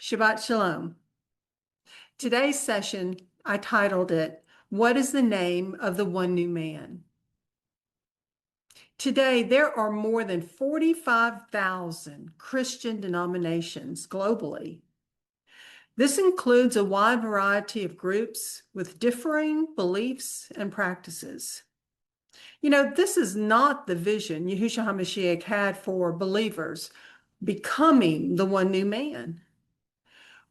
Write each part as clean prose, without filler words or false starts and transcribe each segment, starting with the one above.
Shabbat Shalom. Today's session, I titled it, What is the Name of the One New Man? Today, there are more than 45,000 Christian denominations globally. This includes a wide variety of groups with differing beliefs and practices. This is not the vision Yahusha HaMashiach had for believers becoming the one new man.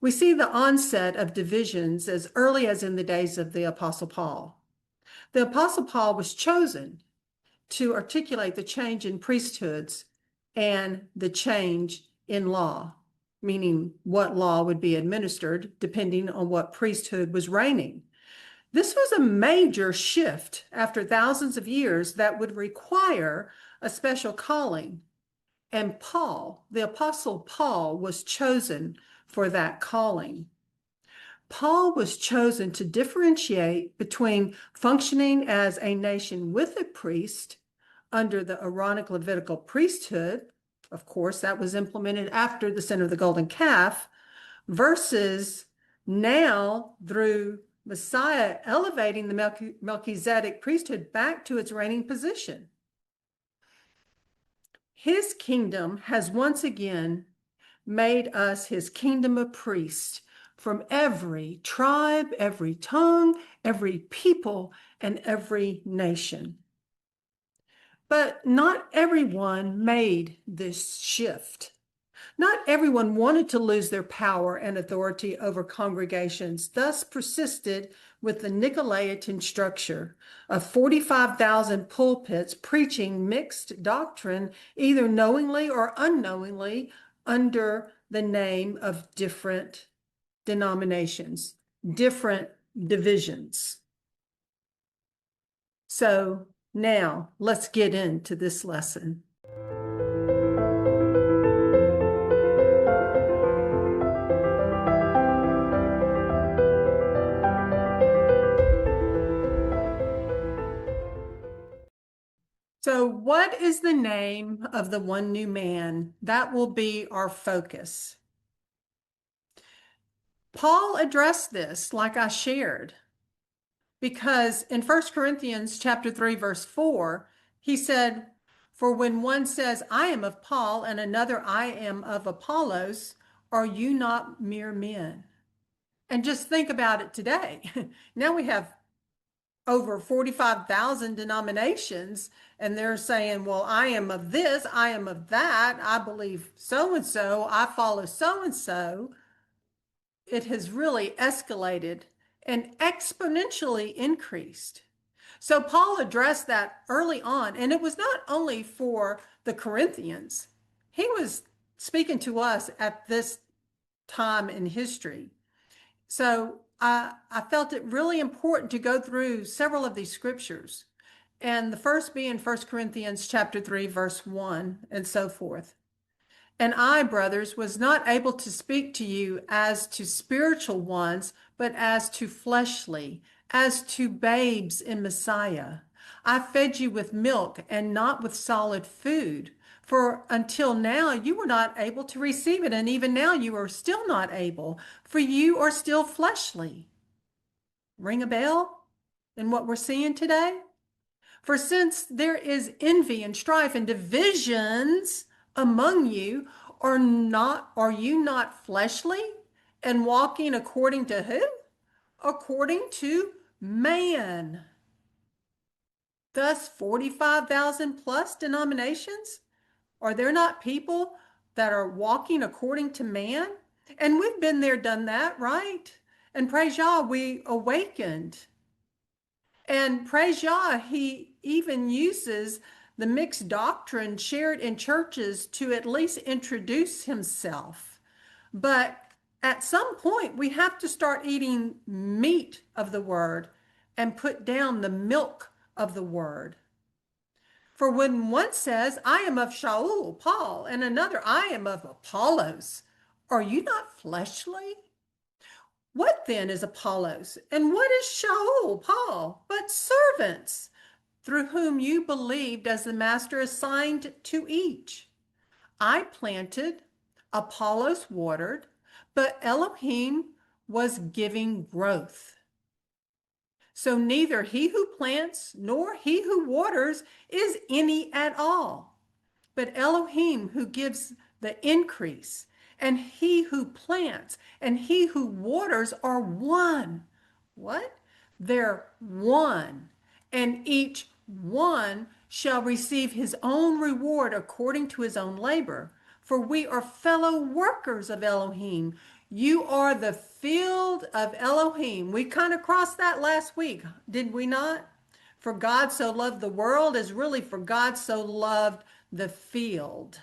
We see the onset of divisions as early as in the days of the Apostle Paul. The Apostle Paul was chosen to articulate the change in priesthoods and the change in law, meaning what law would be administered depending on what priesthood was reigning. This was a major shift after thousands of years that would require a special calling. And Paul, the Apostle Paul, was chosen for that calling. Paul was chosen to differentiate between functioning as a nation with a priest under the Aaronic Levitical priesthood, of course, that was implemented after the sin of the golden calf, versus now through Messiah elevating the Melchizedek priesthood back to its reigning position. His kingdom has once again made us his kingdom of priests from every tribe, every tongue, every people, and every nation. But not everyone made this shift. Not everyone wanted to lose their power and authority over congregations, thus persisted with the Nicolaitan structure of 45,000 pulpits preaching mixed doctrine, either knowingly or unknowingly, under the name of different denominations, different divisions. So now let's get into this lesson. So what is the name of the one new man? That will be our focus. Paul addressed this like I shared, because in 1 Corinthians chapter 3, verse 4, he said, "For when one says, I am of Paul, and another, I am of Apollos, are you not mere men?" And just think about it today. Now we have over 45,000 denominations, and they're saying, well, I am of this, I am of that, I believe so-and-so, I follow so-and-so. It has really escalated and exponentially increased. So Paul addressed that early on, and it was not only for the Corinthians. He was speaking to us at this time in history. So I felt it really important to go through several of these scriptures, and the first being 1 Corinthians chapter 3, verse 1, and so forth. "And I, brothers, was not able to speak to you as to spiritual ones, but as to fleshly, as to babes in Messiah. I fed you with milk and not with solid food. For until now you were not able to receive it, and even now you are still not able, for you are still fleshly." Ring a bell in what we're seeing today? "For since there is envy and strife and divisions among you, are you not fleshly and walking according to who? According to man." Thus 45,000 plus denominations. Are there not people that are walking according to man? And we've been there, done that, right? And praise Yah, we awakened. And praise Yah, he even uses the mixed doctrine shared in churches to at least introduce himself. But at some point, we have to start eating meat of the word and put down the milk of the word. "For when one says, I am of Shaul, Paul, and another, I am of Apollos, are you not fleshly? What then is Apollos? And what is Shaul, Paul, but servants, through whom you believed as the master assigned to each? I planted, Apollos watered, but Elohim was giving growth. So neither he who plants nor he who waters is any at all, but Elohim who gives the increase. And he who plants and he who waters are one. What? They're one. And each one shall receive his own reward according to his own labor. For we are fellow workers of Elohim. You are the field of Elohim. We kind of crossed that last week, did we not? For God so loved the world is really for God so loved the field.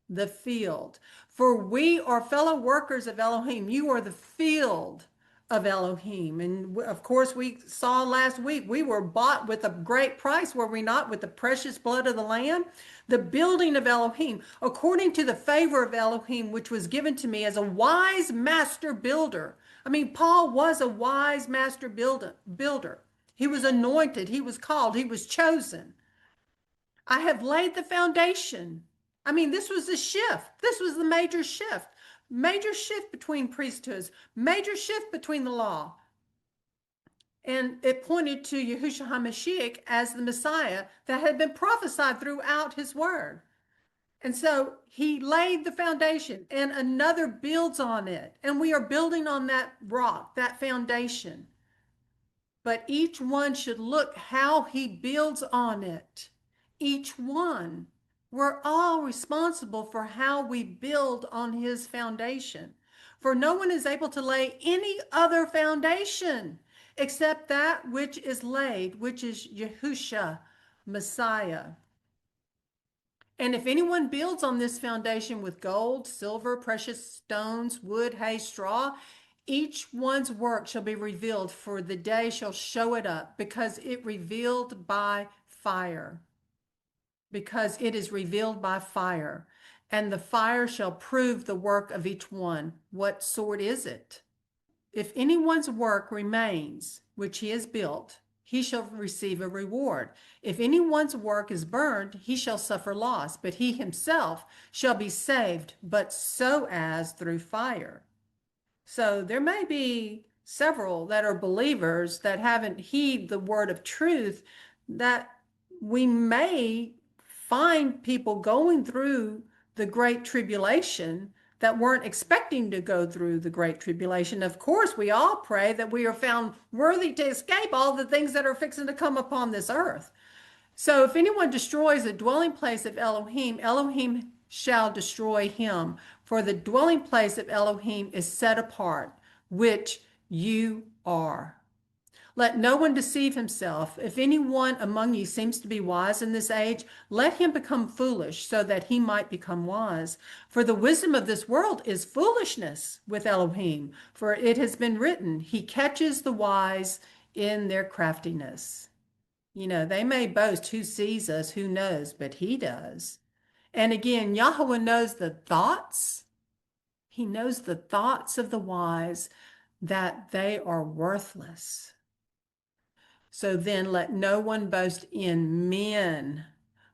The field. For we are fellow workers of Elohim. You are the field of Elohim. And of course, we saw last week, we were bought with a great price, were we not? With the precious blood of the Lamb. The building of Elohim, according to the favor of Elohim, which was given to me as a wise master builder. I mean, Paul was a wise master builder. He was anointed, he was called, he was chosen. I have laid the foundation. I mean, this was a shift. This was the major shift. Major shift between priesthoods, major shift between the law. And it pointed to Yahusha HaMashiach as the Messiah that had been prophesied throughout his word. And so he laid the foundation and another builds on it. And we are building on that rock, that foundation. But each one should look how he builds on it. Each one. We're all responsible for how we build on his foundation. For no one is able to lay any other foundation except that which is laid, which is Yahusha, Messiah. And if anyone builds on this foundation with gold, silver, precious stones, wood, hay, straw, each one's work shall be revealed, for the day shall show it up, because it revealed by fire. Because it is revealed by fire. And the fire shall prove the work of each one. What sort is it? If anyone's work remains, which he has built, he shall receive a reward. If anyone's work is burned, he shall suffer loss, but he himself shall be saved, but so as through fire. So there may be several that are believers that haven't heeded the word of truth, that we may find people going through the great tribulation that weren't expecting to go through the great tribulation. Of course, we all pray that we are found worthy to escape all the things that are fixing to come upon this earth. So if anyone destroys the dwelling place of Elohim, Elohim shall destroy him. For the dwelling place of Elohim is set apart, which you are. Let no one deceive himself. If anyone among you seems to be wise in this age, let him become foolish, so that he might become wise. For the wisdom of this world is foolishness with Elohim. For it has been written, he catches the wise in their craftiness. You know, they may boast, who sees us, who knows, but he does. And again, Yahweh knows the thoughts. He knows the thoughts of the wise, that they are worthless. So then let no one boast in men,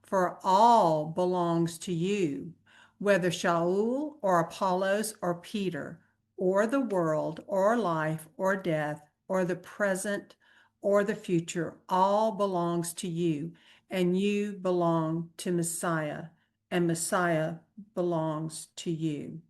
for all belongs to you, whether Shaul or Apollos or Peter, or the world, or life, or death, or the present, or the future, all belongs to you, and you belong to Messiah, and Messiah belongs to you.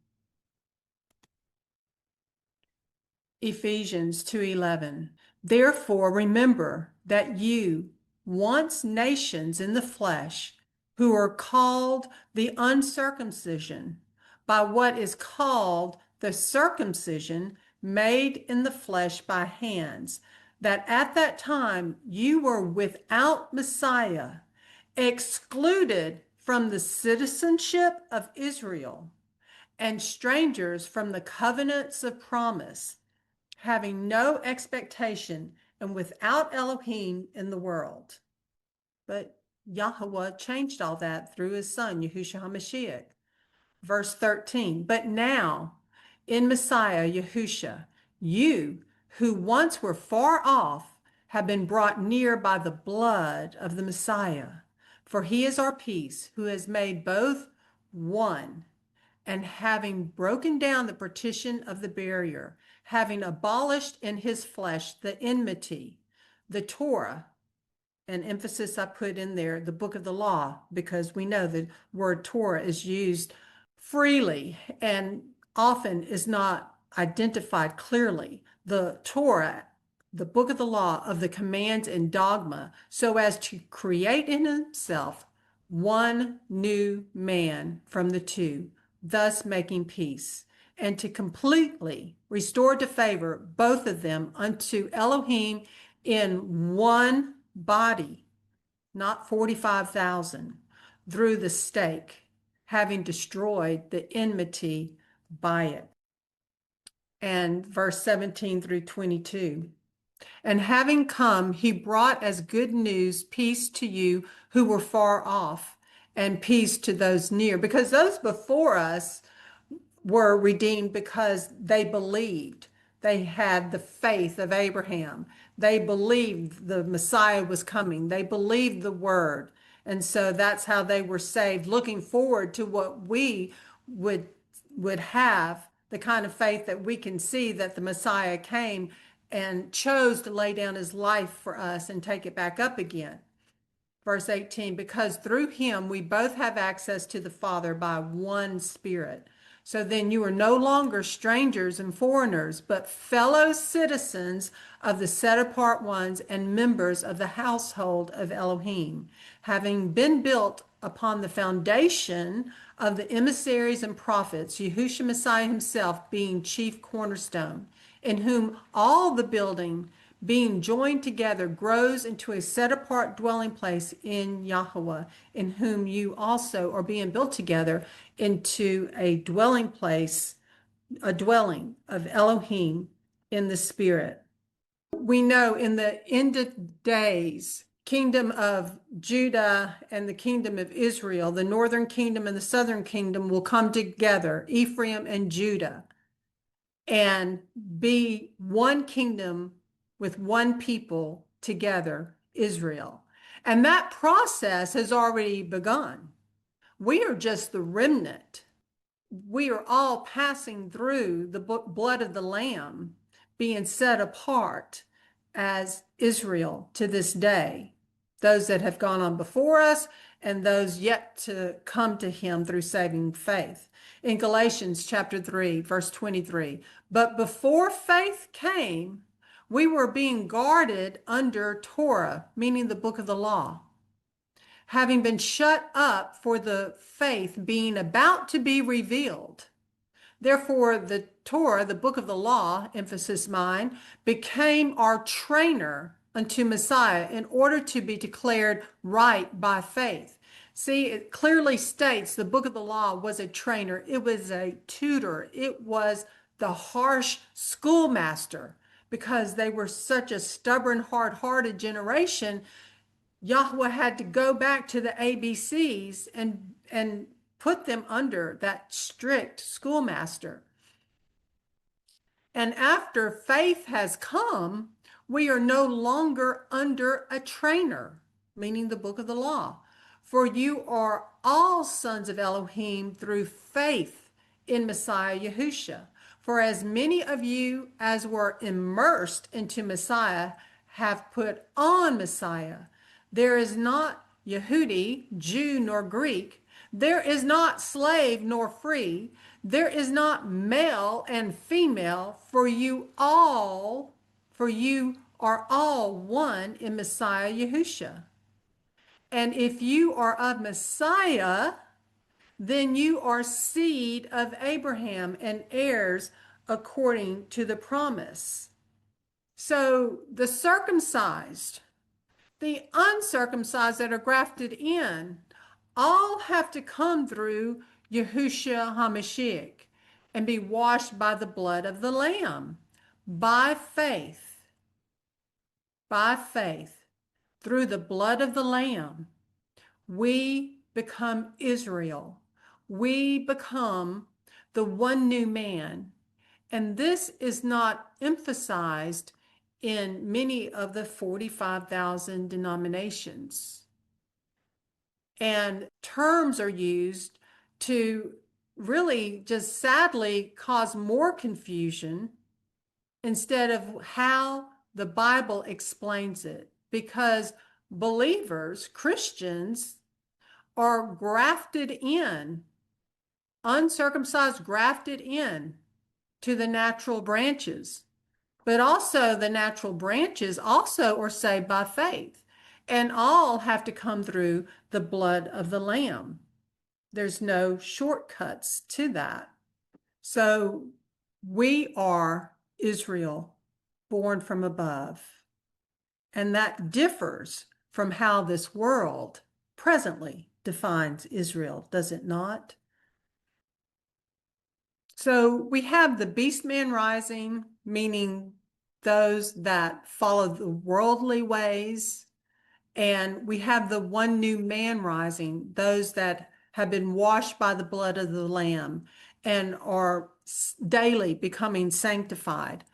Ephesians 2:11. Therefore remember that you, once nations in the flesh, who are called the uncircumcision, by what is called the circumcision made in the flesh by hands, that at that time you were without Messiah, excluded from the citizenship of Israel, and strangers from the covenants of promise, having no expectation and without Elohim in the world. But Yahweh changed all that through his son, Yahusha HaMashiach. Verse 13, but now in Messiah, Yahusha, you who once were far off have been brought near by the blood of the Messiah. For he is our peace, who has made both one, and having broken down the partition of the barrier, having abolished in his flesh the enmity, the Torah, and emphasis I put in there, the book of the law, because we know the word Torah is used freely and often is not identified clearly. The Torah, the book of the law of the commands and dogma, so as to create in himself one new man from the two, thus making peace, and to completely restore to favor both of them unto Elohim in one body, not 45,000, through the stake, having destroyed the enmity by it. And verse 17 through 22. And having come, he brought as good news peace to you who were far off, and peace to those near, because those before us were redeemed because they believed. They had the faith of Abraham. They believed the Messiah was coming. They believed the word. And so that's how they were saved, looking forward to what we would have, the kind of faith that we can see that the Messiah came and chose to lay down his life for us and take it back up again. Verse 18, because through him we both have access to the Father by one Spirit. So then you are no longer strangers and foreigners, but fellow citizens of the set apart ones and members of the household of Elohim, having been built upon the foundation of the emissaries and prophets, Yahusha HaMashiach himself being chief cornerstone, in whom all the building being joined together grows into a set apart dwelling place in Yahweh, in whom you also are being built together into a dwelling place, a dwelling of Elohim in the Spirit. We know in the end of days, kingdom of Judah and the kingdom of Israel, the northern kingdom and the southern kingdom will come together, Ephraim and Judah, and be one kingdom with one people together, Israel. And that process has already begun. We are just the remnant. We are all passing through the blood of the Lamb, being set apart as Israel to this day. Those that have gone on before us and those yet to come to him through saving faith. In Galatians chapter 3, verse 23, but before faith came, we were being guarded under Torah, meaning the book of the law, having been shut up for the faith being about to be revealed. Therefore, the Torah, the book of the law, emphasis mine, became our trainer unto Messiah in order to be declared right by faith. See, it clearly states the book of the law was a trainer. It was a tutor. It was the harsh schoolmaster because they were such a stubborn, hard-hearted generation. Yahweh had to go back to the ABCs and put them under that strict schoolmaster. And after faith has come, we are no longer under a trainer, meaning the book of the law. For you are all sons of Elohim through faith in Messiah Yahusha. For as many of you as were immersed into Messiah have put on Messiah. There is not Yehudi, Jew nor Greek. There is not slave nor free. There is not male and female, for you are all one in Messiah Yahusha. And if you are of Messiah, then you are seed of Abraham and heirs according to the promise. So the circumcised, the uncircumcised that are grafted in, all have to come through Yahusha HaMashiach and be washed by the blood of the Lamb, by faith, through the blood of the Lamb. We become Israel. We become the one new man. And this is not emphasized in many of the 45,000 denominations. And terms are used to really just sadly cause more confusion instead of how the Bible explains it. Because believers, Christians, are grafted in, uncircumcised, grafted in to the natural branches. But also the natural branches also are saved by faith. And all have to come through the blood of the Lamb. There's no shortcuts to that. So we are Israel born from above. And that differs from how this world presently defines Israel, does it not? So we have the beast man rising, meaning those that follow the worldly ways. And we have the one new man rising, those that have been washed by the blood of the Lamb and are daily becoming sanctified.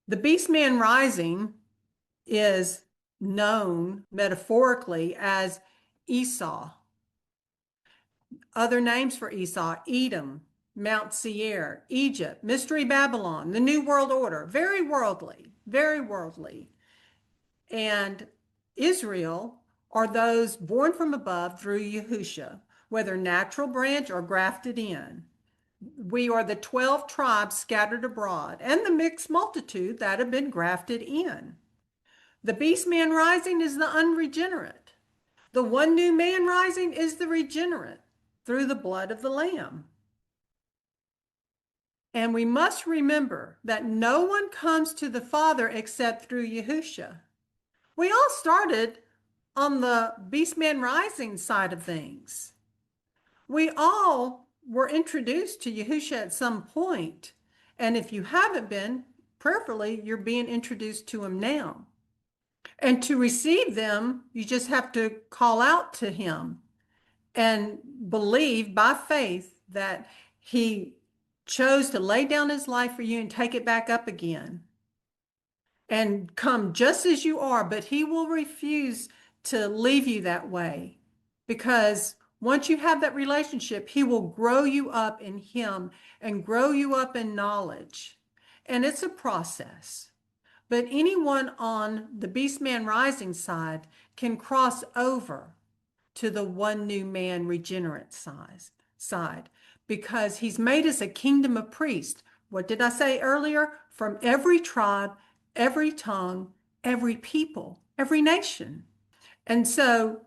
The beast man rising is known metaphorically as Esau. Other names for Esau: Edom, Mount Seir, Egypt, Mystery Babylon, the New World Order, very worldly, very worldly. And Israel are those born from above through Yahusha, whether natural branch or grafted in. We are the 12 tribes scattered abroad and the mixed multitude that have been grafted in. The beast man rising is the unregenerate. The one new man rising is the regenerate through the blood of the Lamb. And we must remember that no one comes to the Father except through Yahusha. We all started on the beast man rising side of things. We all were introduced to Yahusha at some point. And if you haven't been, prayerfully, you're being introduced to him now. And to receive them, you just have to call out to him and believe by faith that he chose to lay down his life for you and take it back up again and come just as you are, but he will refuse to leave you that way, because once you have that relationship, he will grow you up in him and grow you up in knowledge. And it's a process. But anyone on the beast man rising side can cross over to the one new man regenerate side, because he's made us a kingdom of priests. What did I say earlier? From every tribe, every tongue, every people, every nation. And so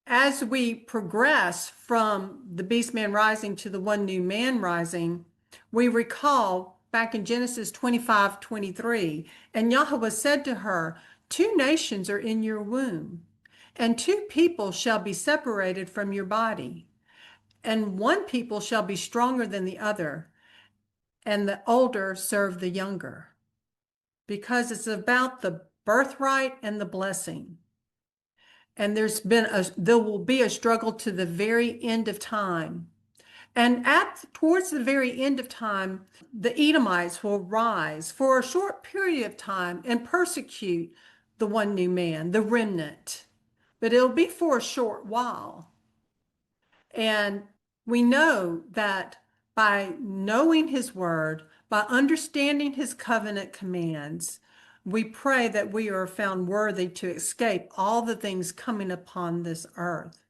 as we progress from the beast man rising to the one new man rising, we recall back in Genesis 25:23, and Yahweh said to her, "Two nations are in your womb, and two people shall be separated from your body, and one people shall be stronger than the other, and the older serve the younger," because it's about the birthright and the blessing. And there will be a struggle to the very end of time. And towards the very end of time, the Edomites will rise for a short period of time and persecute the one new man, the remnant. But it'll be for a short while. And we know that by knowing his word, by understanding his covenant commands, we pray that we are found worthy to escape all the things coming upon this earth.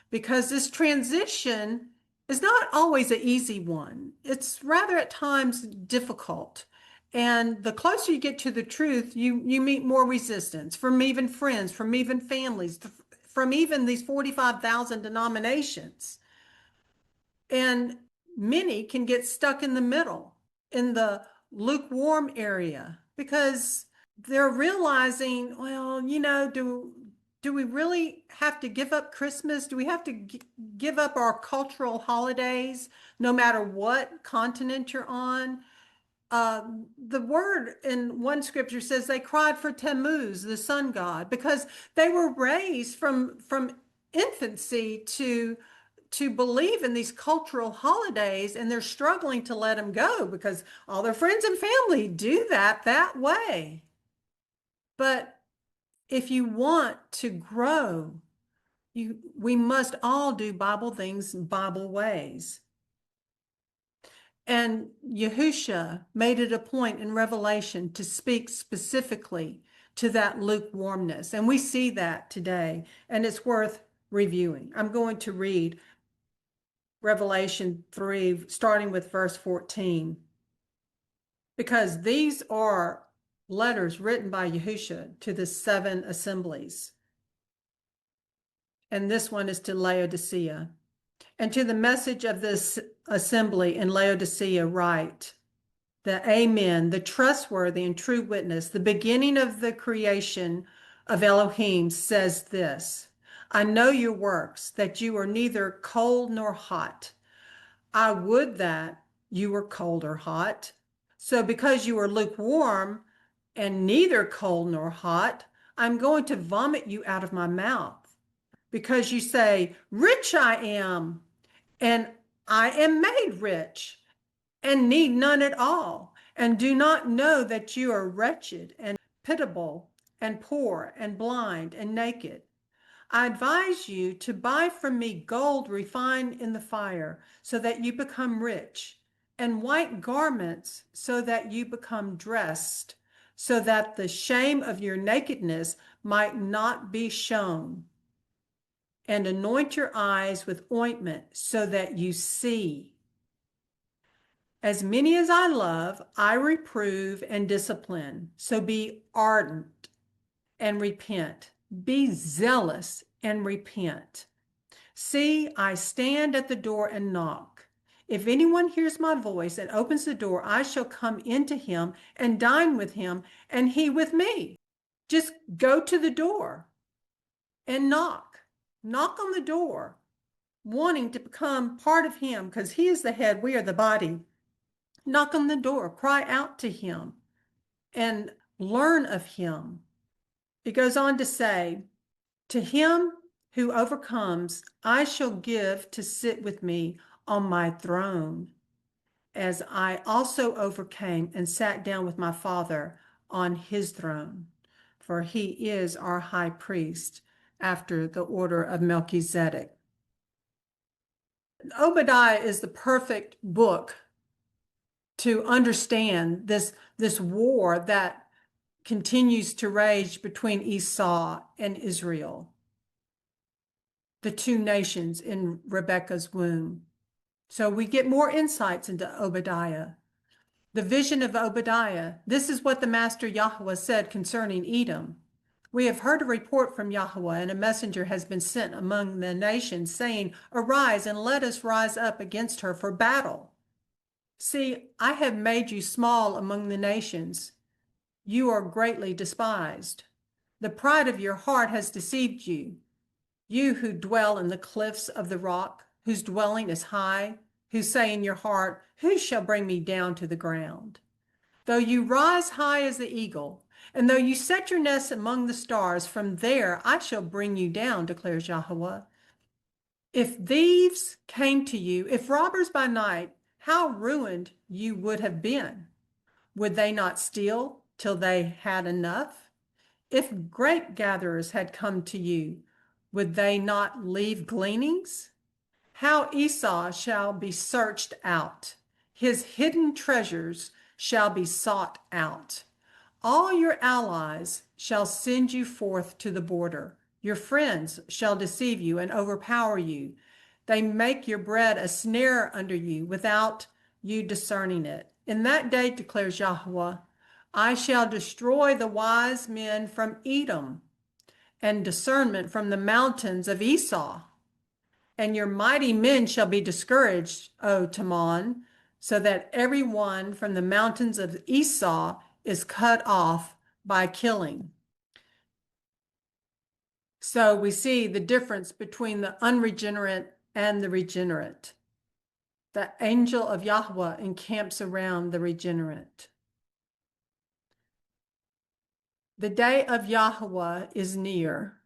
Because this transition is not always an easy one. It's rather at times difficult. And the closer you get to the truth, you meet more resistance from even friends, from even families, from even these 45,000 denominations. And many can get stuck in the middle, in the lukewarm area, because they're realizing, well, do we really have to give up Christmas? Do we have to give up our cultural holidays, no matter what continent you're on? The word in one scripture says they cried for Tammuz, the sun god, because they were raised from infancy to believe in these cultural holidays, and they're struggling to let them go because all their friends and family do that way. But if you want to grow, we must all do Bible things Bible ways. And Yahusha made it a point in Revelation to speak specifically to that lukewarmness. And we see that today, and it's worth reviewing. I'm going to read Revelation 3, starting with verse 14, because these are letters written by Yahusha to the 7 assemblies. And this one is to Laodicea. And to the message of this assembly in Laodicea write, the Amen, the trustworthy and true witness, the beginning of the creation of Elohim says this, I know your works, that you are neither cold nor hot. I would that you were cold or hot. So because you are lukewarm and neither cold nor hot, I'm going to vomit you out of my mouth. Because you say, rich I am, and I am made rich, and need none at all, and do not know that you are wretched and pitiable and poor and blind and naked. I advise you to buy from me gold refined in the fire, so that you become rich, and white garments, so that you become dressed, so that the shame of your nakedness might not be shown. And anoint your eyes with ointment, so that you see. As many as I love, I reprove and discipline. So be ardent and repent. Be zealous and repent. See, I stand at the door and knock. If anyone hears my voice and opens the door, I shall come into him and dine with him, and he with me. Just go to the door and knock. Knock on the door, wanting to become part of him, because he is the head, we are the body. Knock on the door, cry out to him, and learn of him. It goes on to say, to him who overcomes, I shall give to sit with me on my throne, as I also overcame and sat down with my Father on his throne. For he is our high priest after the order of Melchizedek. Obadiah is the perfect book to understand this war that continues to rage between Esau and Israel, the two nations in Rebekah's womb. So we get more insights into Obadiah. The vision of Obadiah, this is what the Master Yahweh said concerning Edom. We have heard a report from Yahweh, and a messenger has been sent among the nations, saying, arise and let us rise up against her for battle. See, I have made you small among the nations. You are greatly despised. The pride of your heart has deceived you. You who dwell in the cliffs of the rock, whose dwelling is high, who say in your heart, who shall bring me down to the ground? Though you rise high as the eagle, and though you set your nest among the stars, from there I shall bring you down, declares Yahweh. If thieves came to you, if robbers by night, how ruined you would have been. Would they not steal till they had enough? If grape gatherers had come to you, would they not leave gleanings? How Esau shall be searched out. His hidden treasures shall be sought out. All your allies shall send you forth to the border. Your friends shall deceive you and overpower you. They make your bread a snare under you without you discerning it. In that day, declares Yahweh, I shall destroy the wise men from Edom and discernment from the mountains of Esau. And your mighty men shall be discouraged, O Taman, so that every one from the mountains of Esau is cut off by killing. So we see the difference between the unregenerate and the regenerate. The angel of Yahweh encamps around the regenerate. The day of Yahweh is near.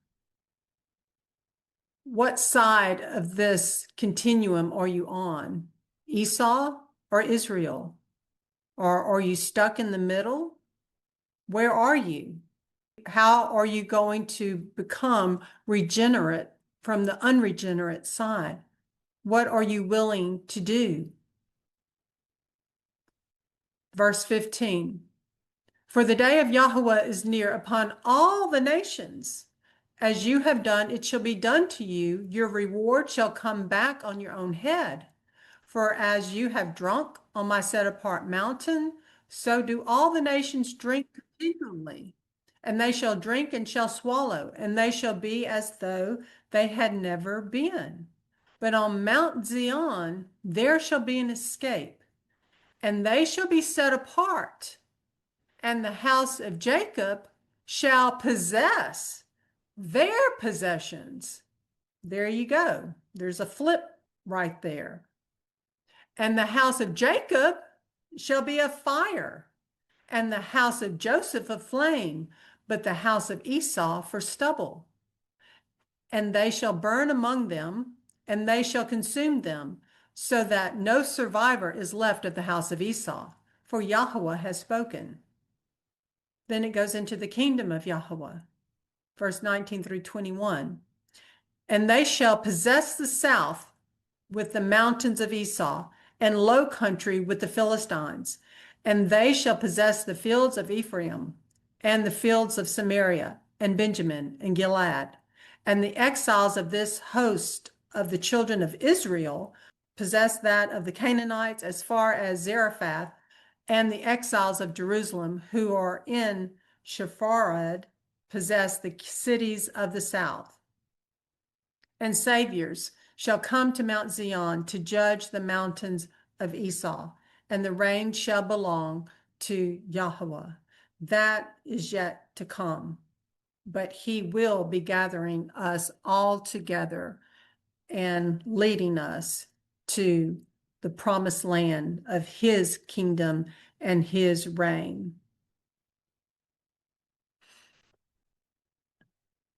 What side of this continuum are you on? Esau or Israel? Or are you stuck in the middle? Where are you? How are you going to become regenerate from the unregenerate side? What are you willing to do? Verse 15. For the day of Yahweh is near upon all the nations. As you have done, it shall be done to you. Your reward shall come back on your own head. For as you have drunk on my set apart mountain, so do all the nations drink continually. And they shall drink and shall swallow, and they shall be as though they had never been. But on Mount Zion there shall be an escape, and they shall be set apart, and the house of Jacob shall possess their possessions. There you go. There's a flip right there. And the house of Jacob shall be a fire, and the house of Joseph a flame, but the house of Esau for stubble. And they shall burn among them, and they shall consume them, so that no survivor is left of the house of Esau, for Yahweh has spoken. Then it goes into the kingdom of Yahweh, verse 19 through 21. And they shall possess the south with the mountains of Esau, and low country with the Philistines. And they shall possess the fields of Ephraim, and the fields of Samaria, and Benjamin, and Gilead. And the exiles of this host of the children of Israel possess that of the Canaanites as far as Zarephath, and the exiles of Jerusalem who are in Sepharad possess the cities of the south. And saviors shall come to Mount Zion to judge the mountains of Esau, and the reign shall belong to Yahweh. That is yet to come, but he will be gathering us all together and leading us to the promised land of his kingdom and his reign.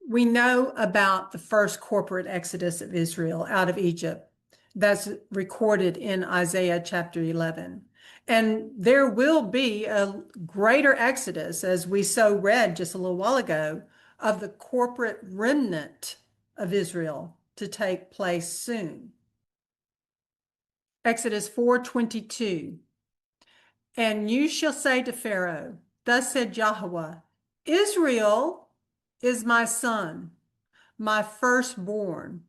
We know about the first corporate exodus of Israel out of Egypt. That's recorded in Isaiah chapter 11. And there will be a greater exodus, as we so read just a little while ago, of the corporate remnant of Israel to take place soon. Exodus 4:22. And you shall say to Pharaoh, thus said Yahweh, Israel is my son, my firstborn.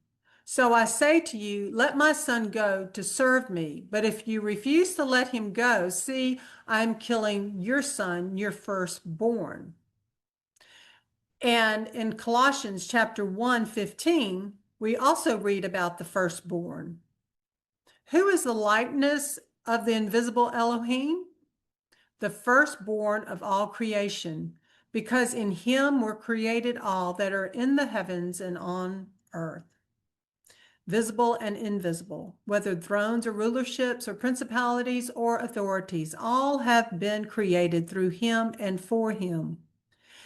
So I say to you, let my son go to serve me. But if you refuse to let him go, see, I am killing your son, your firstborn. And in Colossians chapter 1:15, we also read about the firstborn. Who is the likeness of the invisible Elohim? The firstborn of all creation, because in him were created all that are in the heavens and on earth, visible and invisible, whether thrones or rulerships or principalities or authorities, all have been created through him and for him.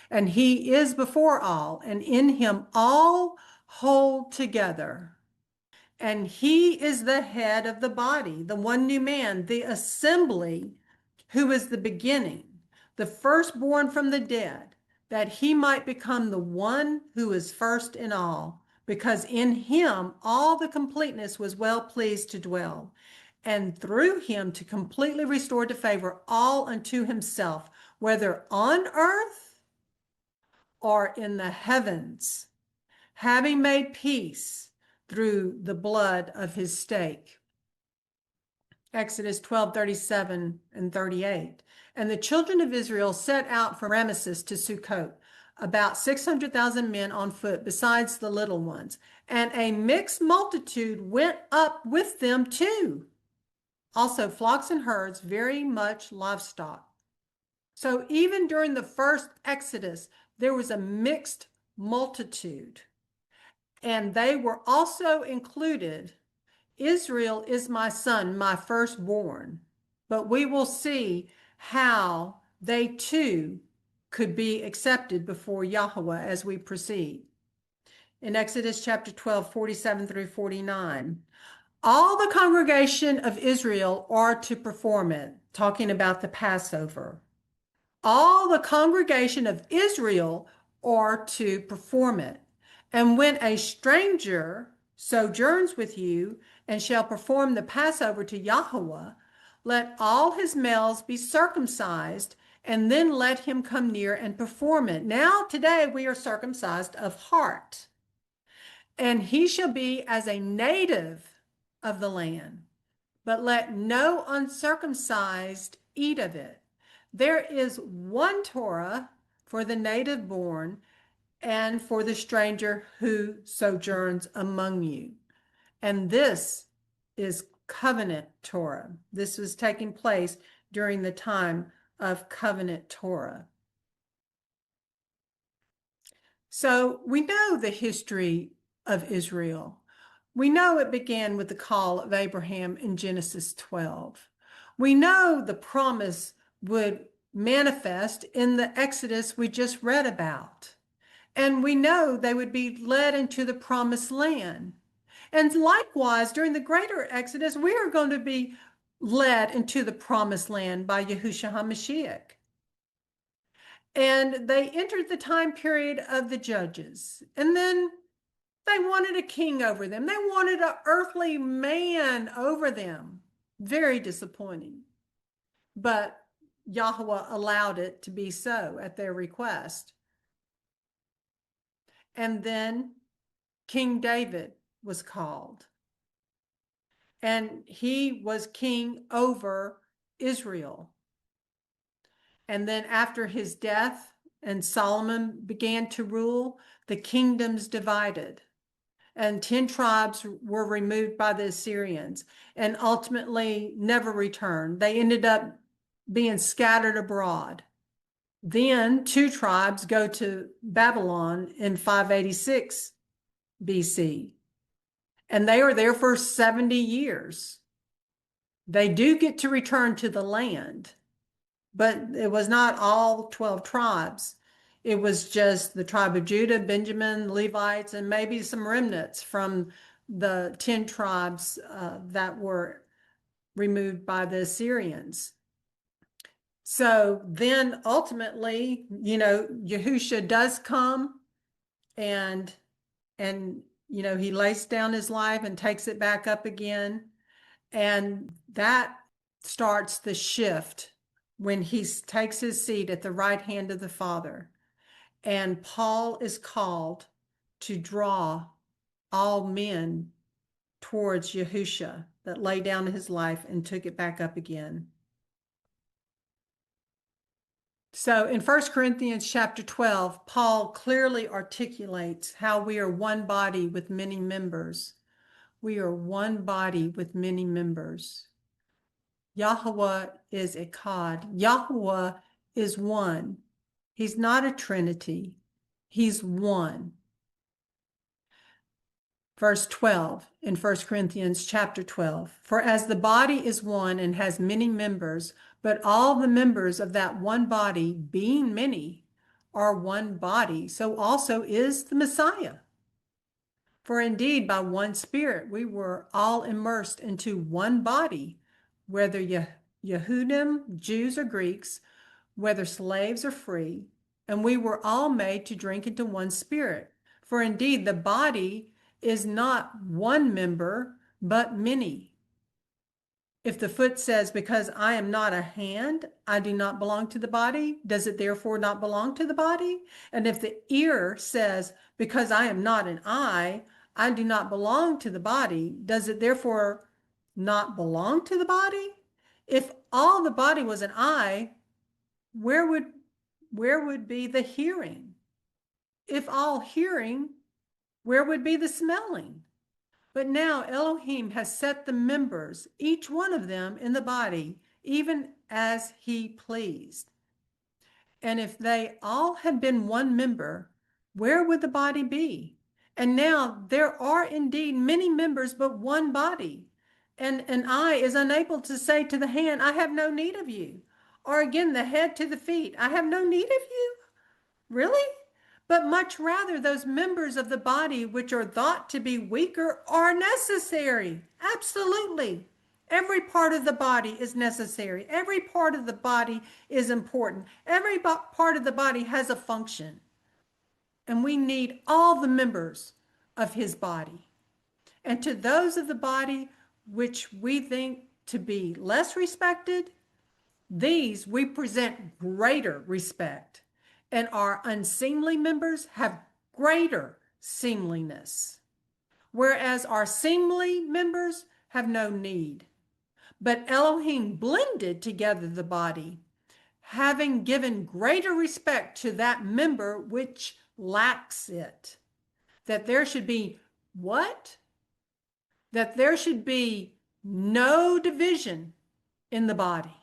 And he is before all, and in him all hold together. And he is the head of the body, the one new man, the assembly, who is the beginning, the firstborn from the dead, that he might become the one who is first in all, because in him all the completeness was well pleased to dwell, and through him to completely restore to favor all unto himself, whether on earth or in the heavens, having made peace through the blood of his stake. Exodus 12:37 and 38. And the children of Israel set out from Ramesses to Sukkot, about 600,000 men on foot, besides the little ones. And a mixed multitude went up with them too. Also flocks and herds, very much livestock. So even during the first Exodus, there was a mixed multitude. And they were also included. Israel is my son, my firstborn. But we will see how they too could be accepted before Yahweh as we proceed. In Exodus chapter 12, 47 through 49, all the congregation of Israel are to perform it, talking about the Passover. All the congregation of Israel are to perform it. And when a stranger sojourns with you and shall perform the Passover to Yahweh, Let all his males be circumcised, and then let him come near and perform it. Now, today, we are circumcised of heart, and he shall be as a native of the land, but let no uncircumcised eat of it. There is one Torah for the native born and for the stranger who sojourns among you. And this is covenant Torah. This was taking place during the time of covenant Torah. So we know the history of Israel. We know it began with the call of Abraham in Genesis 12. We know the promise would manifest in the Exodus we just read about. And we know they would be led into the promised land. And likewise, during the greater Exodus, we are going to be led into the promised land by Yahusha HaMashiach. And they entered the time period of the judges. And then they wanted a king over them. They wanted an earthly man over them. Very disappointing. But Yahweh allowed it to be so at their request. And then King David was called. And he was king over Israel. And then after his death and Solomon began to rule, the kingdoms divided. And 10 tribes were removed by the Assyrians and ultimately never returned. They ended up being scattered abroad. Then 2 tribes go to Babylon in 586 BC. And they are there for 70 years. They do get to return to the land, but it was not all 12 tribes. It was just the tribe of Judah, Benjamin, Levites, and maybe some remnants from the 10 tribes that were removed by the Assyrians. So then ultimately, Yahusha does come and he lays down his life and takes it back up again. And that starts the shift when he takes his seat at the right hand of the Father. And Paul is called to draw all men towards Yahusha that laid down his life and took it back up again. So in 1 Corinthians chapter 12, Paul clearly articulates how we are one body with many members. We are one body with many members. Yahweh is Echad. Yahweh is one. He's not a trinity. He's one. Verse 12 in 1 Corinthians chapter 12. For as the body is one and has many members, but all the members of that one body, being many, are one body, so also is the Messiah. For indeed, by one Spirit, we were all immersed into one body, whether Yehudim, Jews or Greeks, whether slaves or free, and we were all made to drink into one Spirit. For indeed, the body is not one member, but many. If the foot says, because I am not a hand, I do not belong to the body, does it therefore not belong to the body? And if the ear says, because I am not an eye, I do not belong to the body, does it therefore not belong to the body? If all the body was an eye, where would be the hearing? If all hearing, where would be the smelling? But now Elohim has set the members, each one of them in the body, even as he pleased. And if they all had been one member, where would the body be? And now there are indeed many members, but one body. And an eye is unable to say to the hand, I have no need of you. Or again, the head to the feet, I have no need of you. Really? But much rather those members of the body which are thought to be weaker are necessary. Absolutely. Every part of the body is necessary. Every part of the body is important. Every part of the body has a function. And we need all the members of his body. And to those of the body which we think to be less respected, these we present greater respect, and our unseemly members have greater seemliness, whereas our seemly members have no need. But Elohim blended together the body, having given greater respect to that member which lacks it. That there should be what? That there should be no division in the body,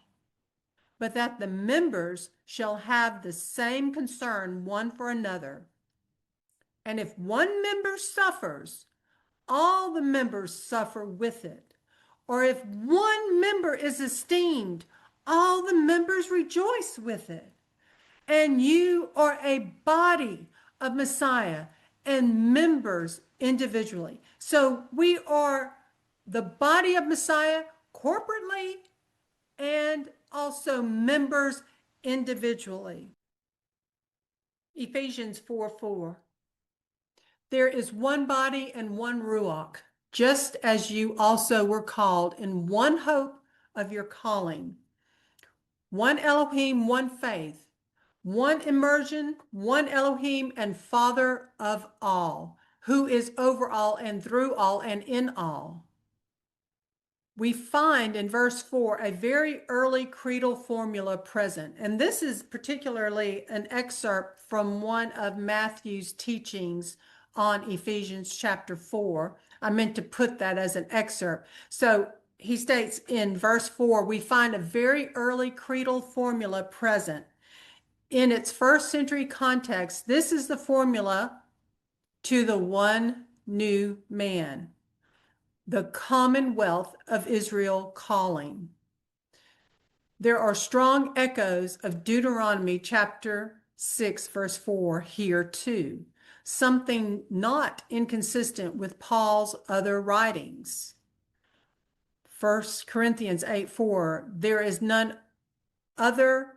but that the members shall have the same concern one for another. And if one member suffers, all the members suffer with it. Or if one member is esteemed, all the members rejoice with it. And you are a body of Messiah and members individually. So we are the body of Messiah corporately and also members individually. Ephesians 4:4. There is one body and one Ruach, just as you also were called in one hope of your calling. One Elohim, one faith, one immersion, one Elohim and Father of all, who is over all and through all and in all. We find in verse 4 a very early creedal formula present, and this is particularly an excerpt from one of Matthew's teachings on Ephesians chapter 4. I meant to put that as an excerpt. So he states in verse 4, we find a very early creedal formula present. In its first century context, this is the formula to the one new man, the commonwealth of Israel calling. There are strong echoes of Deuteronomy chapter 6, verse 4 here too, something not inconsistent with Paul's other writings. 1 Corinthians 8:4, there is none other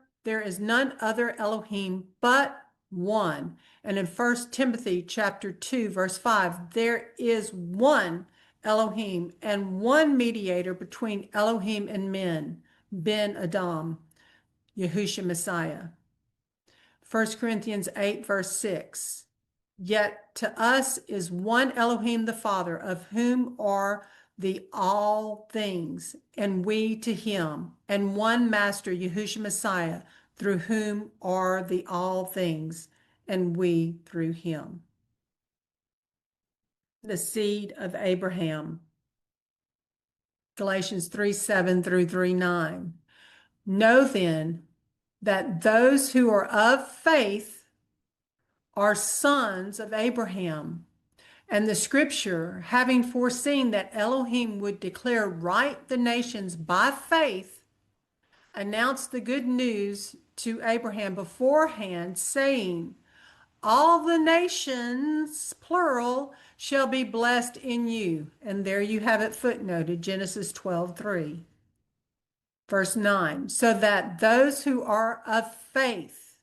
Elohim but one. And in 1 Timothy chapter 2, verse 5, there is one Elohim and one mediator between Elohim and men, Ben Adam, Yahusha HaMashiach. 1 Corinthians 8, verse 6, yet to us is one Elohim the Father, of whom are the all things, and we to him, and one Master, Yahusha HaMashiach, through whom are the all things, and we through him. The seed of Abraham. Galatians 3:7 through 3:9. Know then that those who are of faith are sons of Abraham. And the scripture, having foreseen that Elohim would declare right the nations by faith, announced the good news to Abraham beforehand, saying, all the nations, plural, shall be blessed in you. And there you have it footnoted, Genesis 12:3. Verse 9, so that those who are of faith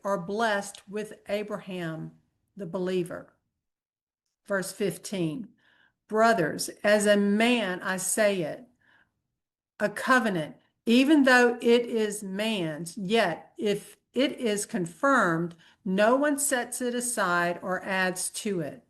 are blessed with Abraham, the believer. Verse 15, brothers, as a man I say it, a covenant, even though it is man's, yet if it is confirmed, no one sets it aside or adds to it.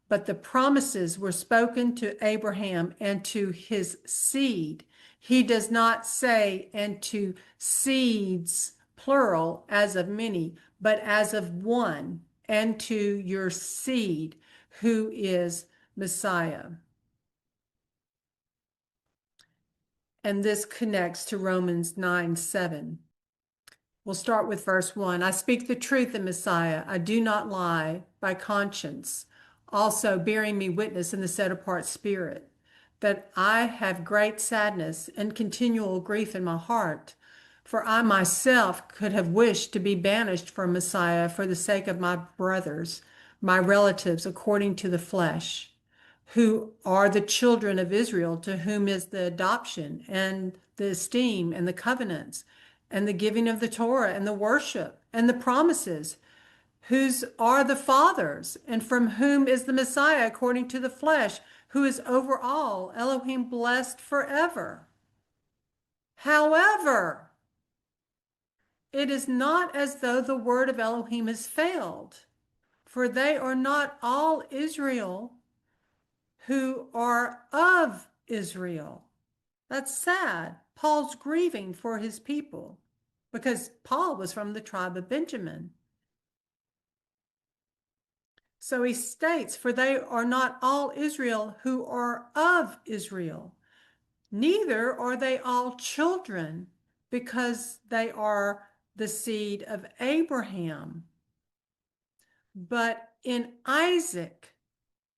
But the promises were spoken to Abraham and to his seed. He does not say, and to seeds, plural, as of many, but as of one, and to your seed, who is Messiah. And this connects to Romans 9:7. We'll start with verse 1. I speak the truth in Messiah. I do not lie by conscience, also bearing me witness in the set apart spirit, that I have great sadness and continual grief in my heart. For I myself could have wished to be banished from Messiah for the sake of my brothers, my relatives according to the flesh, who are the children of Israel, to whom is the adoption and the esteem and the covenants and the giving of the Torah and the worship and the promises, whose are the fathers, and from whom is the Messiah according to the flesh, who is over all, Elohim blessed forever. However, it is not as though the word of Elohim has failed, for they are not all Israel who are of Israel. That's sad. Paul's grieving for his people because Paul was from the tribe of Benjamin. So he states, for they are not all Israel who are of Israel, neither are they all children, because they are the seed of Abraham. But in Isaac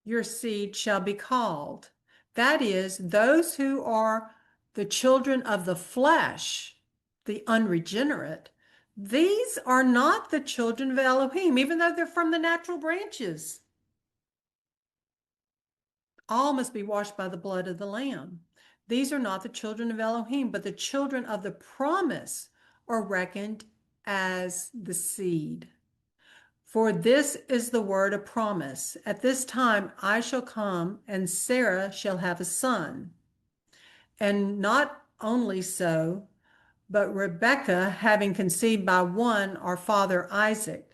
your seed shall be called. That is, those who are the children of the flesh, the unregenerate, these are not the children of Elohim, even though they're from the natural branches. All must be washed by the blood of the Lamb. These are not the children of Elohim, but the children of the promise are reckoned as the seed. For this is the word of promise. At this time I shall come, and Sarah shall have a son. And not only so, but Rebekah, having conceived by one, our father Isaac.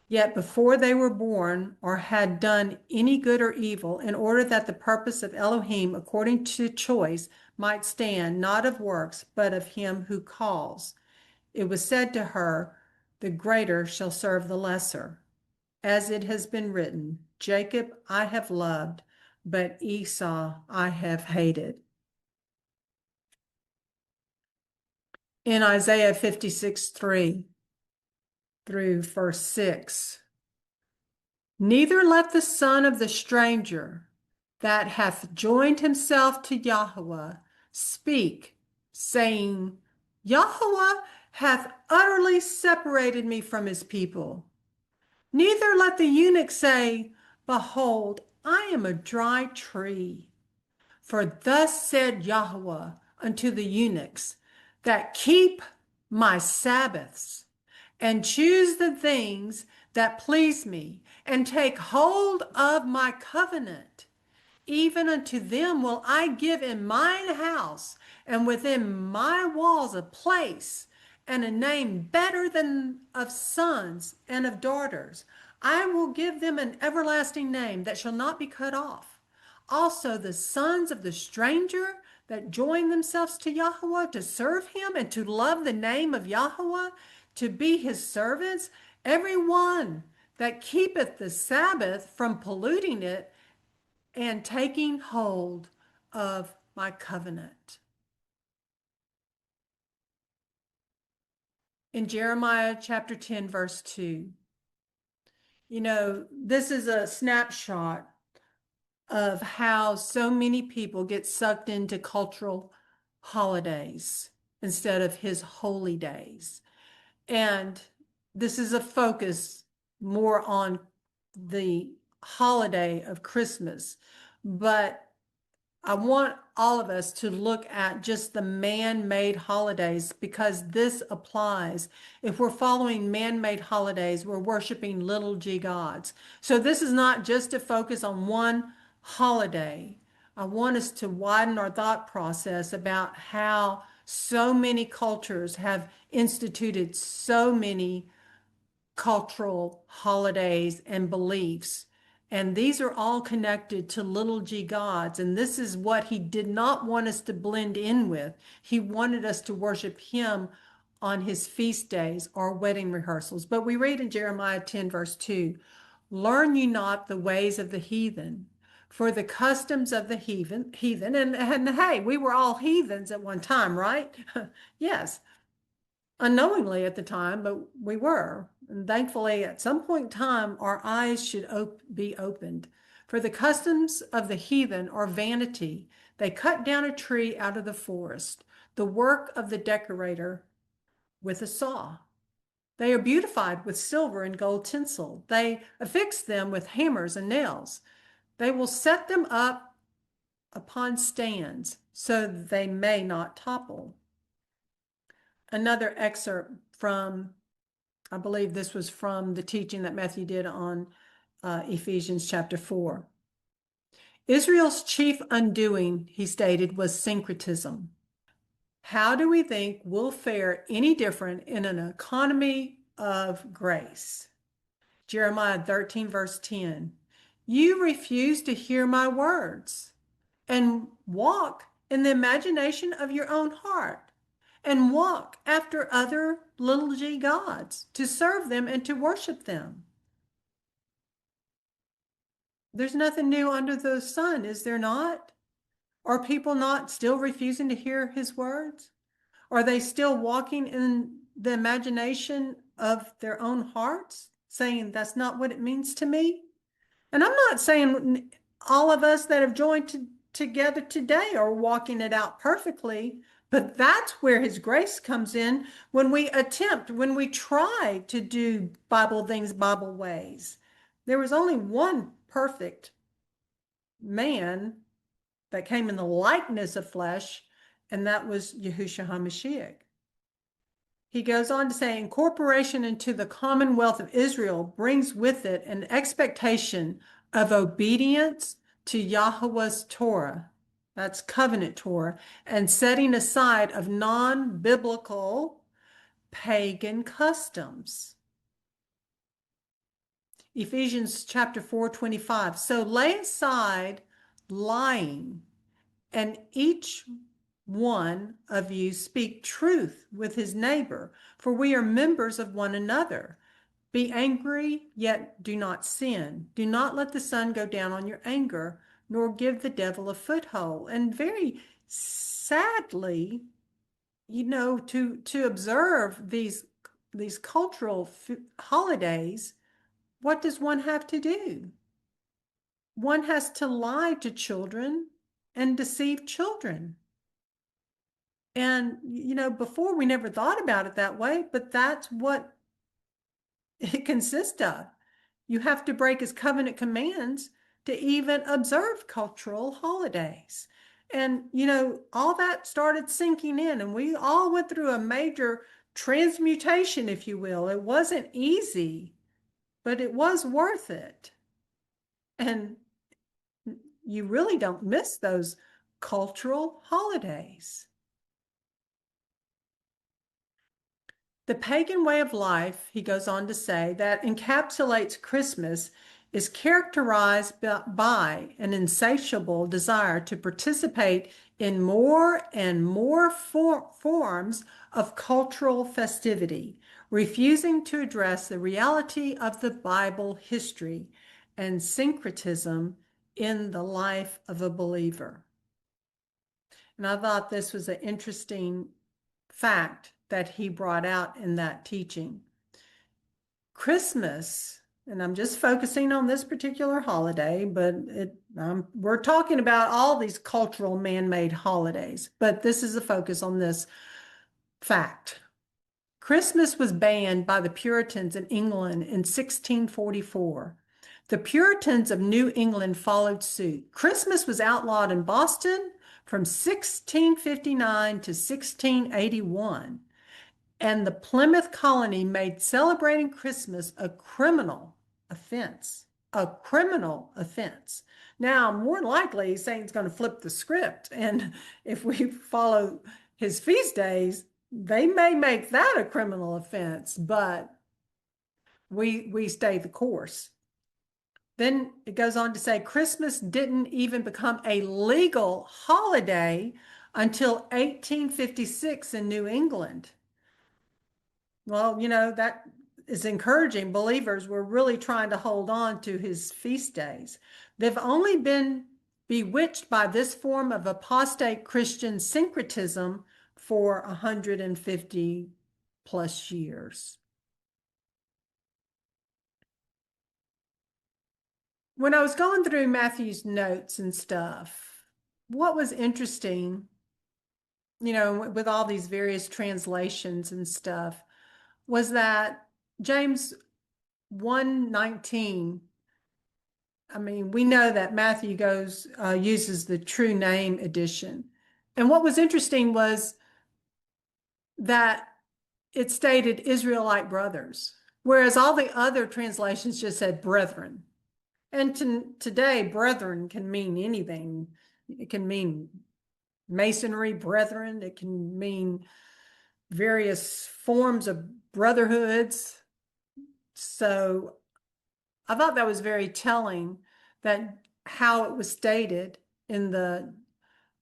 Yet before they were born or had done any good or evil, in order that the purpose of Elohim according to choice might stand, not of works, but of him who calls. It was said to her, the greater shall serve the lesser. As it has been written, Jacob I have loved, but Esau I have hated. In Isaiah 56:3 through verse 6, neither let the son of the stranger that hath joined himself to Yahweh speak, saying, Yahweh hath utterly separated me from his people. Neither let the eunuch say, behold, I am a dry tree. For thus said Yahweh unto the eunuchs that keep my Sabbaths, and choose the things that please me, and take hold of my covenant. Even unto them will I give in mine house and within my walls a place and a name better than of sons and of daughters. I will give them an everlasting name that shall not be cut off. Also the sons of the stranger that join themselves to Yahweh to serve him and to love the name of Yahweh, to be his servants, every one that keepeth the Sabbath from polluting it and taking hold of my covenant. In Jeremiah chapter 10, verse 2, this is a snapshot of how so many people get sucked into cultural holidays instead of his holy days. And this is a focus more on the holiday of Christmas. But I want all of us to look at just the man-made holidays, because this applies. If we're following man-made holidays, we're worshiping little g gods. So this is not just to focus on one holiday. I want us to widen our thought process about how so many cultures have instituted so many cultural holidays and beliefs. And these are all connected to little g gods. And this is what he did not want us to blend in with. He wanted us to worship him on his feast days or wedding rehearsals. But we read in Jeremiah 10, verse 2, learn ye not the ways of the heathen, for the customs of the heathen, and hey, we were all heathens at one time, right? Yes, unknowingly at the time, but we were. And thankfully, at some point in time, our eyes should be opened. For the customs of the heathen are vanity. They cut down a tree out of the forest, the work of the decorator with a saw. They are beautified with silver and gold tinsel. They affix them with hammers and nails. They will set them up upon stands so they may not topple. Another excerpt from, I believe this was from the teaching that Matthew did on Ephesians chapter 4. Israel's chief undoing, he stated, was syncretism. How do we think we'll fare any different in an economy of grace? Jeremiah 13, verse 10. You refuse to hear my words and walk in the imagination of your own heart and walk after other little g gods to serve them and to worship them. There's nothing new under the sun, is there not? Are people not still refusing to hear his words? Are they still walking in the imagination of their own hearts, saying that's not what it means to me? And I'm not saying all of us that have joined together today are walking it out perfectly, but that's where his grace comes in when we attempt, when we try to do Bible things Bible ways. There was only one perfect man that came in the likeness of flesh, and that was Yahusha HaMashiach. He goes on to say, incorporation into the commonwealth of Israel brings with it an expectation of obedience to Yahweh's Torah, that's covenant Torah, and setting aside of non-biblical pagan customs. Ephesians chapter 4:25. So lay aside lying, and each one of you speak truth with his neighbor, for we are members of one another. Be angry, yet do not sin. Do not let the sun go down on your anger, nor give the devil a foothold. And very sadly, to observe these cultural holidays, what does one have to do? One has to lie to children and deceive children. And, before we never thought about it that way, but that's what it consists of. You have to break his covenant commands to even observe cultural holidays. And, all that started sinking in, and we all went through a major transmutation, if you will. It wasn't easy, but it was worth it. And you really don't miss those cultural holidays. The pagan way of life, he goes on to say, that encapsulates Christmas is characterized by an insatiable desire to participate in more and more forms of cultural festivity, refusing to address the reality of the Bible history and syncretism in the life of a believer. And I thought this was an interesting fact that he brought out in that teaching. Christmas, and I'm just focusing on this particular holiday, but we're talking about all these cultural man-made holidays, but this is a focus on this fact. Christmas was banned by the Puritans in England in 1644. The Puritans of New England followed suit. Christmas was outlawed in Boston from 1659 to 1681. And the Plymouth colony made celebrating Christmas a criminal offense. A criminal offense. Now, more than likely, Satan's going to flip the script. And if we follow his feast days, they may make that a criminal offense, but we stay the course. Then it goes on to say Christmas didn't even become a legal holiday until 1856 in New England. Well, that is encouraging. Believers were really trying to hold on to his feast days. They've only been bewitched by this form of apostate Christian syncretism for 150 plus years. When I was going through Matthew's notes and stuff, what was interesting, with all these various translations and stuff, was that James 1:19, I mean, we know that Matthew uses the true name edition. And what was interesting was that it stated Israelite brothers, whereas all the other translations just said brethren. And today, brethren can mean anything. It can mean masonry, brethren. It can mean various forms of brotherhoods. So I thought that was very telling, that how it was stated in the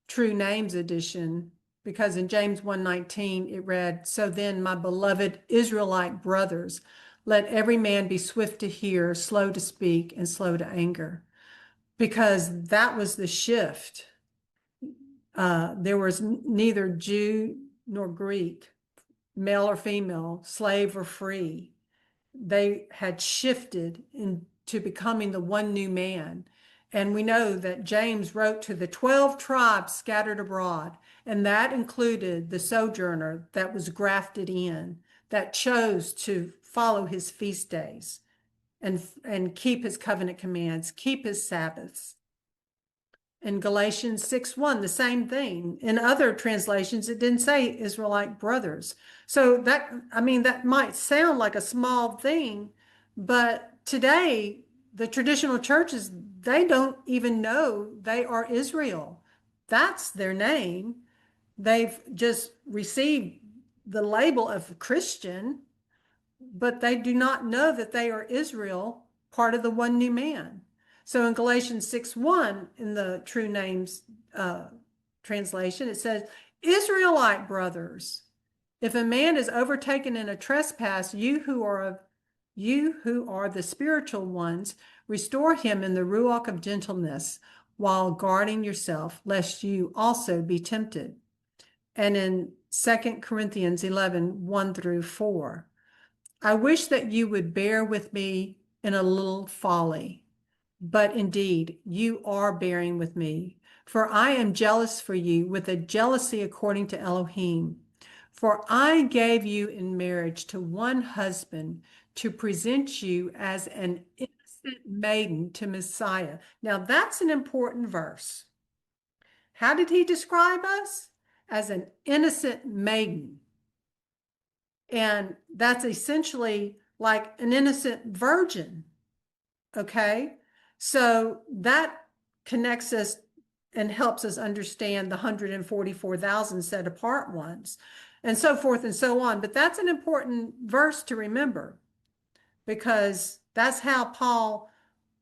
True Names edition, because in James 1:19 it read, "So then, my beloved Israelite brothers, let every man be swift to hear, slow to speak, and slow to anger," because that was the shift. There was neither Jew nor Greek, male or female, slave or free. They had shifted into becoming the one new man. And we know that James wrote to the 12 tribes scattered abroad, and that included the sojourner that was grafted in, that chose to follow his feast days and keep his covenant commands, keep his Sabbaths. In Galatians 6:1, the same thing. In other translations, it didn't say Israelite brothers. So that might sound like a small thing, but today, the traditional churches, they don't even know they are Israel. That's their name. They've just received the label of Christian, but they do not know that they are Israel, part of the one new man. So in Galatians 6:1, in the True Names translation, it says, Israelite brothers, if a man is overtaken in a trespass, you who are the spiritual ones, restore him in the ruach of gentleness, while guarding yourself, lest you also be tempted. And in 2 Corinthians 11:1-4, I wish that you would bear with me in a little folly. But indeed, you are bearing with me, for I am jealous for you with a jealousy according to Elohim. For I gave you in marriage to one husband to present you as an innocent maiden to Messiah. Now, that's an important verse. How did he describe us? As an innocent maiden. And that's essentially like an innocent virgin. Okay? So that connects us and helps us understand the 144,000 set apart ones, and so forth and so on. But that's an important verse to remember, because that's how Paul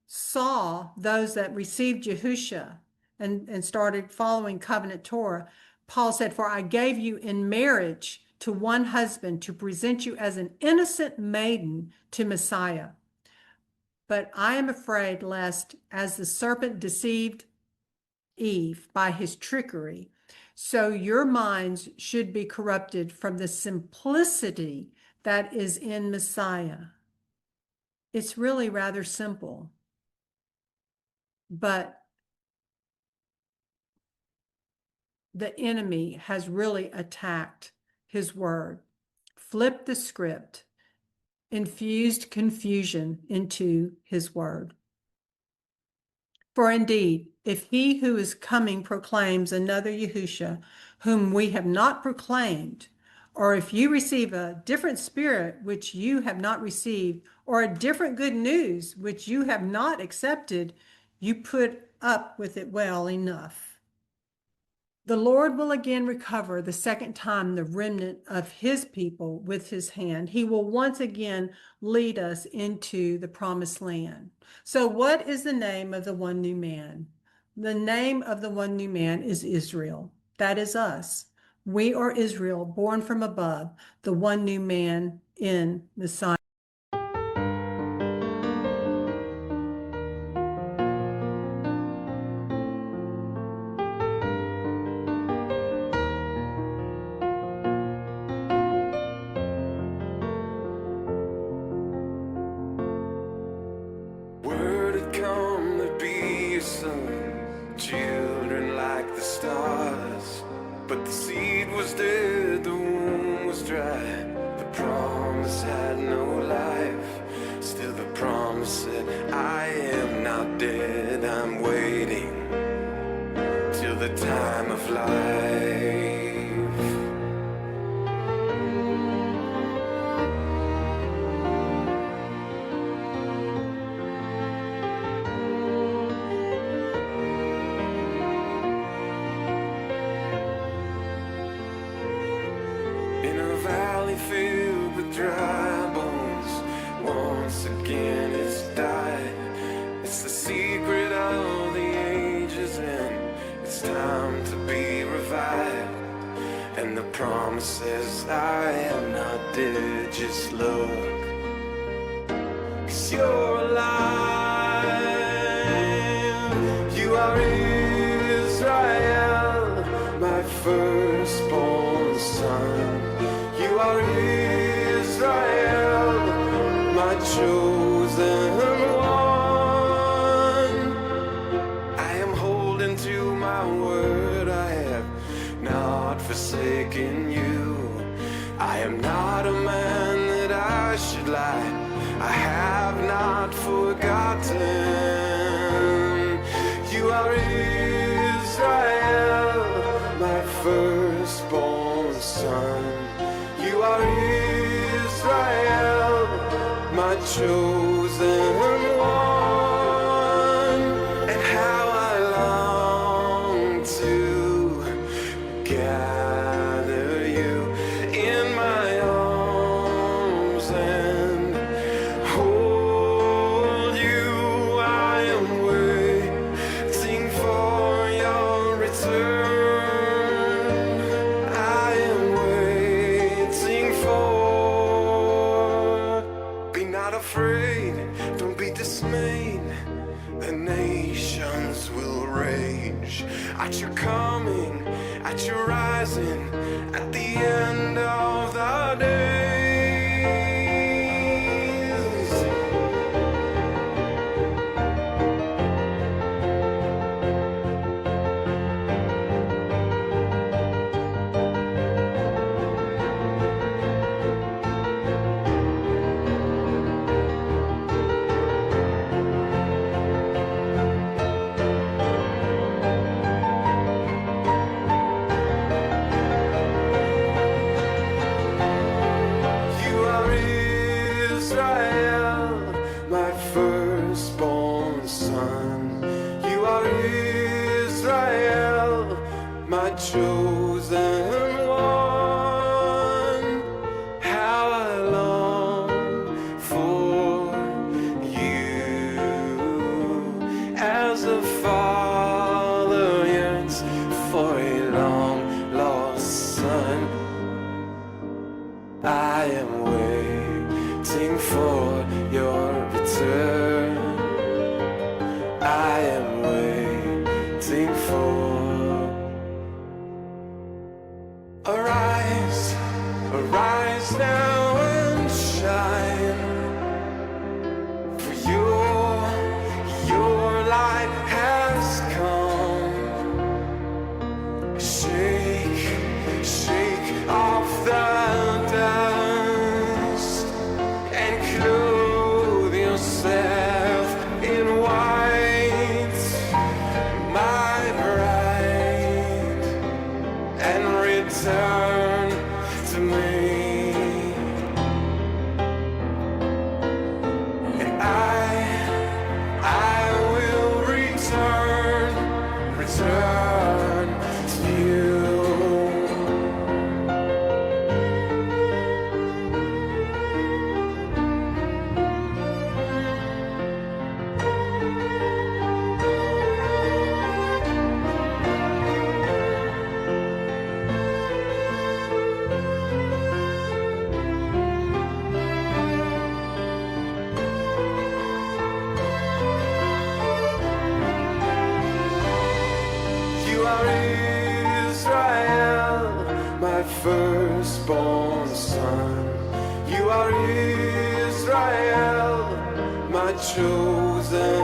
saw those that received Yahusha and started following covenant Torah. Paul said, "For I gave you in marriage to one husband to present you as an innocent maiden to Messiah. But I am afraid lest, as the serpent deceived Eve by his trickery, so your minds should be corrupted from the simplicity that is in Messiah." It's really rather simple, but the enemy has really attacked his word, flipped the script, infused confusion into his word. For indeed, if he who is coming proclaims another Yahusha, whom we have not proclaimed, or if you receive a different spirit which you have not received, or a different good news which you have not accepted, you put up with it well enough. The Lord will again recover the second time the remnant of his people with his hand. He will once again lead us into the promised land. So what is the name of the one new man? The name of the one new man is Israel. That is us. We are Israel, born from above, the one new man in Messiah. Word had come to be your son, children like the stars. But the seed was dead, the womb was dry, the promise had no life. Still the promise said, I am not dead, I'm waiting till the time of life. says I am not dead, just look, 'cause you're alive. You are Israel, my firstborn son. You are Israel, my chosen one. I am holding to my word, I have not forsaken you. I am not a man that I should lie, I have not forgotten. You are Israel, my firstborn son. You are Israel, my chosen one. And how I long to gather you in my arms and hold you. I am waiting for your return. I am waiting for. Be not afraid, don't be dismayed. The nations will rage at your coming, at your rising, at the end of the days. You are Israel, my firstborn son. You are Israel, my chosen one. How I long for you, as a father yearns for a long lost son. I am waiting for your return. I am waiting for. Arise, arise now and shine, for your light has come. Shake, shake off the dust and clothe yourself in white, my bride, and return to me. And I will return to you. You are Israel, my firstborn son. You are Israel, my chosen